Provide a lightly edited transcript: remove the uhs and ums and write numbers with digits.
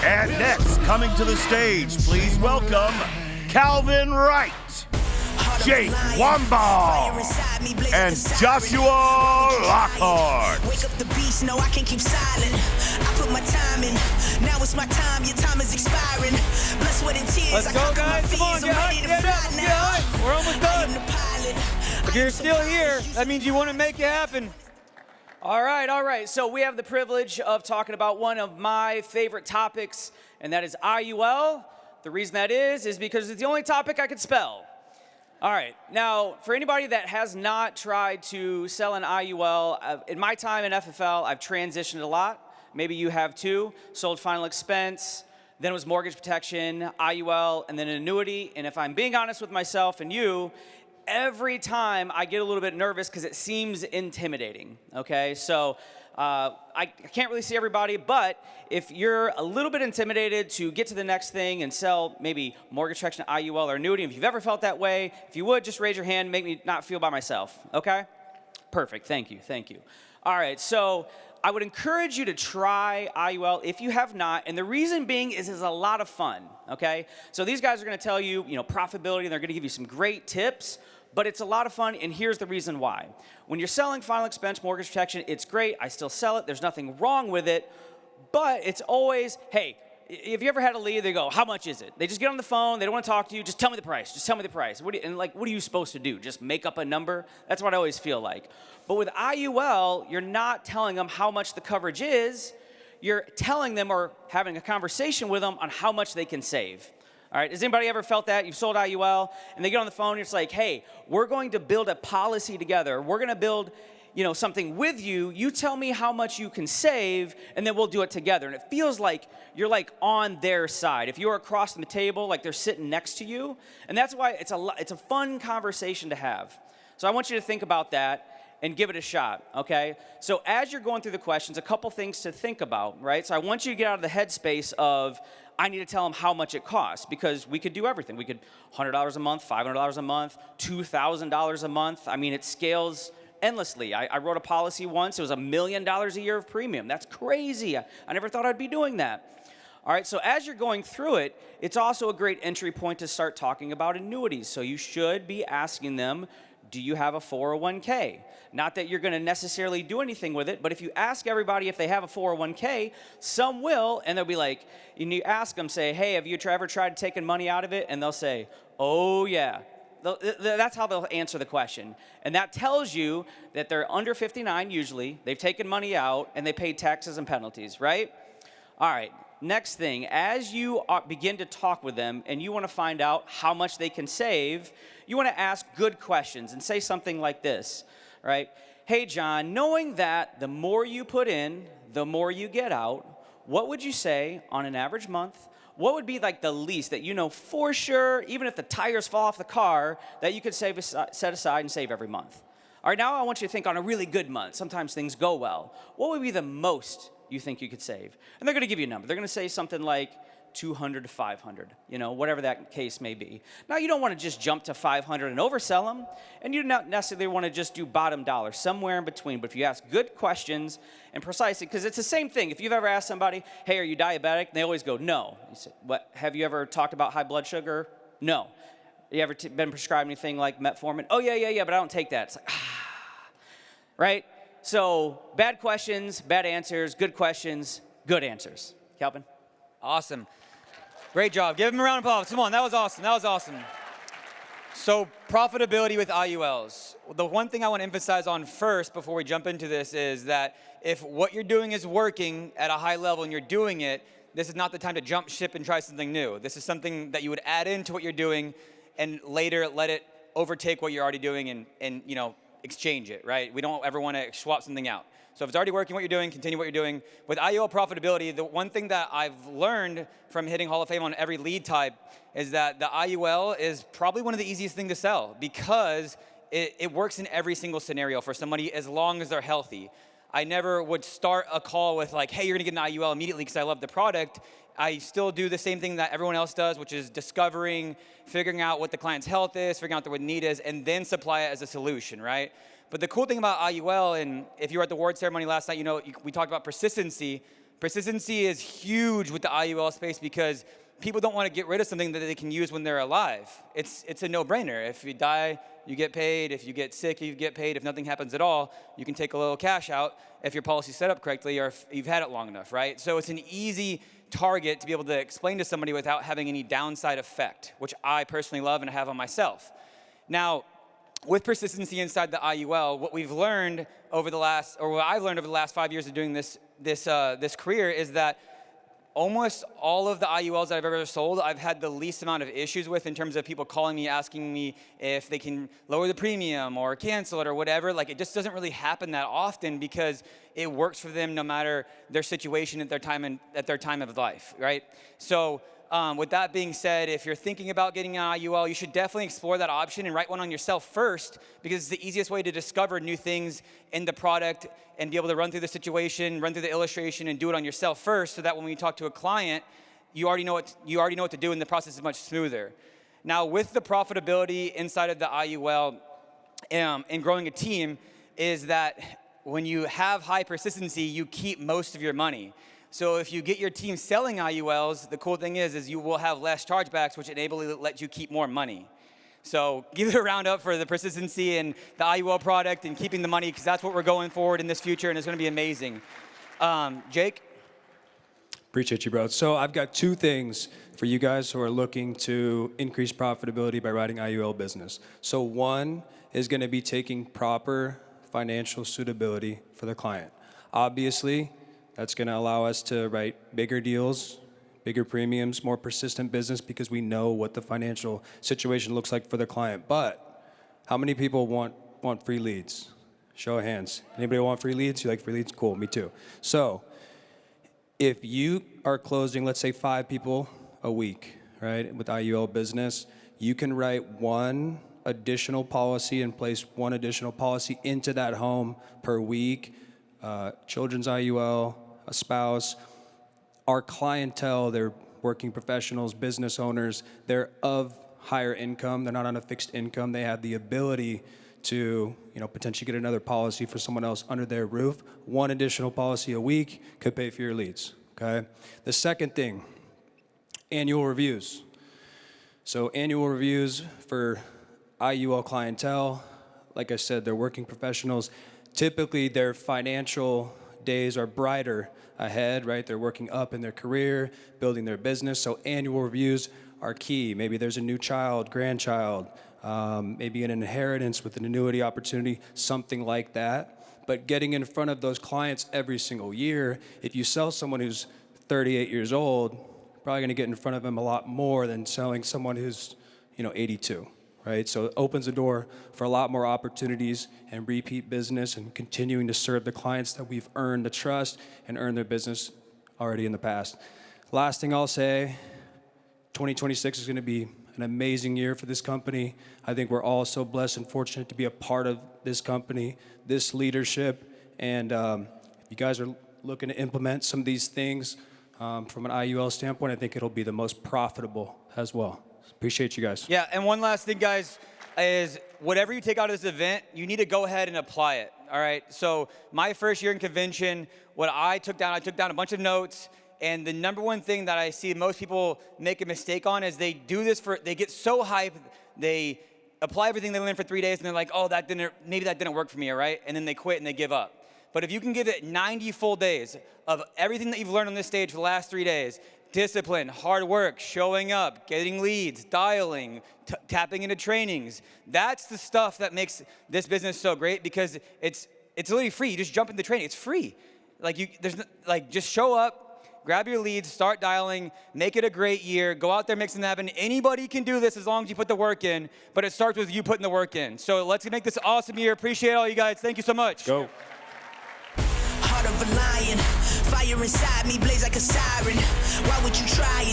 And next, coming to the stage, please welcome Calvin Wright, Jake Wambaugh, and Joshua Lockhart. Wake up the beast, no, I can't keep silent. I put my time in. Now it's my time, your time is expiring. Blood, sweat, and tears. Let's go, guys. Come on, get hyped, get up, get hyped. We're almost done. If you're still here, that means you want to make it happen. All right. So we have the privilege of talking about one of my favorite topics, and that is IUL. The reason that is because it's the only topic I can spell. All right. Now, for anybody that has not tried to sell an IUL, in my time in FFL, I've transitioned a lot. Maybe you have too. Sold final expense, then it was mortgage protection, IUL, and then an annuity. And if I'm being honest with myself and you, every time I get a little bit nervous because it seems intimidating, okay? So I can't really see everybody, but if you're a little bit intimidated to get to the next thing and sell maybe mortgage protection, IUL, or annuity, if you've ever felt that way, if you would, just raise your hand, make me not feel by myself, okay? Perfect, thank you. All right, so I would encourage you to try IUL if you have not, and the reason being is it's a lot of fun, okay? So these guys are gonna tell you, profitability, and they're gonna give you some great tips, but it's a lot of fun, and here's the reason why. When you're selling final expense mortgage protection, it's great. I still sell it. There's nothing wrong with it, but it's always, hey, if you ever had a lead, they go, how much is it? They just get on the phone. They don't want to talk to you. Just tell me the price. What are you supposed to do? Just make up a number? That's what I always feel like. But with IUL, you're not telling them how much the coverage is. You're telling them or having a conversation with them on how much they can save. All right, has anybody ever felt that? You've sold IUL, and they get on the phone, and it's like, hey, we're going to build a policy together. We're going to build, something with you. You tell me how much you can save, and then we'll do it together. And it feels like you're like on their side. If you're across the table, like they're sitting next to you, and that's why it's a fun conversation to have. So I want you to think about that and give it a shot, okay? So as you're going through the questions, a couple things to think about, right? So I want you to get out of the headspace of, I need to tell them how much it costs, because we could do everything. We could $100 a month, $500 a month, $2,000 a month. I mean, it scales endlessly. I wrote a policy once. It was $1 million a year of premium. That's crazy. I never thought I'd be doing that. All right, so as you're going through it, it's also a great entry point to start talking about annuities. So you should be asking them, do you have a 401k? Not that you're going to necessarily do anything with it, but if you ask everybody if they have a 401k, some will, and they'll be like, and you ask them, say, hey, have you ever tried taking money out of it? And they'll say, oh, yeah. That's how they'll answer the question. And that tells you that they're under 59 usually, they've taken money out, and they pay taxes and penalties, right? All right. Next thing, as you begin to talk with them and you want to find out how much they can save, you want to ask good questions and say something like this, right? Hey, John, knowing that the more you put in, the more you get out, what would you say on an average month? What would be like the least that you know for sure, even if the tires fall off the car, that you could set aside and save every month? All right, now I want you to think on a really good month. Sometimes things go well. What would be the most you think you could save? And they're going to give you a number. They're going to say something like 200 to 500, whatever that case may be. Now, you don't want to just jump to 500 and oversell them, and you don't necessarily want to just do bottom dollar, somewhere in between. But if you ask good questions and precisely, because it's the same thing. If you've ever asked somebody, hey, are you diabetic? They always go, no. You say, what? Have you ever talked about high blood sugar? No. You ever been prescribed anything like metformin? Oh, yeah, but I don't take that. It's like, right? So bad questions, bad answers, good questions, good answers. Calvin? Awesome. Great job. Give him a round of applause. Come on, that was awesome. So profitability with IULs. The one thing I want to emphasize on first before we jump into this is that if what you're doing is working at a high level and you're doing it, this is not the time to jump ship and try something new. This is something that you would add into what you're doing and later let it overtake what you're already doing and exchange it, right? We don't ever want to swap something out. So if it's already working what you're doing, continue what you're doing. With IUL profitability, the one thing that I've learned from hitting Hall of Fame on every lead type is that the IUL is probably one of the easiest things to sell because it works in every single scenario for somebody as long as they're healthy. I never would start a call with like, hey, you're gonna get an IUL immediately because I love the product. I still do the same thing that everyone else does, which is discovering, figuring out what the client's health is, figuring out what the need is, and then supply it as a solution, right? But the cool thing about IUL, and if you were at the award ceremony last night, we talked about persistency. Persistency is huge with the IUL space because people don't want to get rid of something that they can use when they're alive. It's a no-brainer. If you die, you get paid. If you get sick, you get paid. If nothing happens at all, you can take a little cash out if your policy's set up correctly or if you've had it long enough, right? So it's an easy target to be able to explain to somebody without having any downside effect, which I personally love and have on myself. Now, with persistency inside the IUL, what we've learned over the last, or what I've learned over the last 5 years of doing this career is that almost all of the IULs that I've ever sold, I've had the least amount of issues with in terms of people calling me, asking me if they can lower the premium or cancel it or whatever. Like, it just doesn't really happen that often because it works for them no matter their situation at their time of life, right? So with that being said, if you're thinking about getting an IUL, you should definitely explore that option and write one on yourself first because it's the easiest way to discover new things in the product and be able to run through the situation, run through the illustration, and do it on yourself first so that when we talk to a client, you already know what to do and the process is much smoother. Now, with the profitability inside of the IUL and growing a team is that when you have high persistency, you keep most of your money. So if you get your team selling IULs, the cool thing is you will have less chargebacks, which let you keep more money. So give it a round up for the persistency and the IUL product and keeping the money because that's what we're going forward in this future and it's going to be amazing. Jake? Appreciate you, bro. So I've got two things for you guys who are looking to increase profitability by writing IUL business. So one is going to be taking proper financial suitability for the client. Obviously, that's going to allow us to write bigger deals, bigger premiums, more persistent business because we know what the financial situation looks like for the client. But how many people want free leads? Show of hands. Anybody want free leads? You like free leads? Cool, me too. So if you are closing, let's say 5 people a week, right, with IUL business, you can write one additional policy and place one additional policy into that home per week, children's IUL, a spouse. Our clientele, they're working professionals, business owners, they're of higher income, they're not on a fixed income, they have the ability to, potentially get another policy for someone else under their roof. One additional policy a week could pay for your leads, okay? The second thing, annual reviews. So annual reviews for IUL clientele, like I said, they're working professionals. Typically, their financial days are brighter ahead, right? They're working up in their career, building their business, so annual reviews are key. Maybe there's a new child, grandchild, maybe an inheritance with an annuity opportunity, something like that. But getting in front of those clients every single year, if you sell someone who's 38 years old, probably gonna get in front of them a lot more than selling someone who's, 82. Right? So it opens the door for a lot more opportunities and repeat business and continuing to serve the clients that we've earned the trust and earned their business already in the past. Last thing I'll say, 2026 is going to be an amazing year for this company. I think we're all so blessed and fortunate to be a part of this company, this leadership, and if you guys are looking to implement some of these things from an IUL standpoint, I think it'll be the most profitable as well. Appreciate you guys. Yeah, and one last thing, guys, is whatever you take out of this event, you need to go ahead and apply it, all right? So my first year in convention, what I took down a bunch of notes, and the number one thing that I see most people make a mistake on is they get so hyped, they apply everything they learned for 3 days, and they're like, oh, maybe that didn't work for me, all right? And then they quit and they give up. But if you can give it 90 full days of everything that you've learned on this stage for the last 3 days, discipline, hard work, showing up, getting leads, dialing, tapping into trainings. That's the stuff that makes this business so great because it's literally free. You just jump into training. It's free. Just show up, grab your leads, start dialing, make it a great year, go out there, make something happen. Anybody can do this as long as you put the work in, but it starts with you putting the work in. So let's make this an awesome year. Appreciate all you guys. Thank you so much. Go. Heart of a lion, fire inside me blaze like a siren. Why would you try it?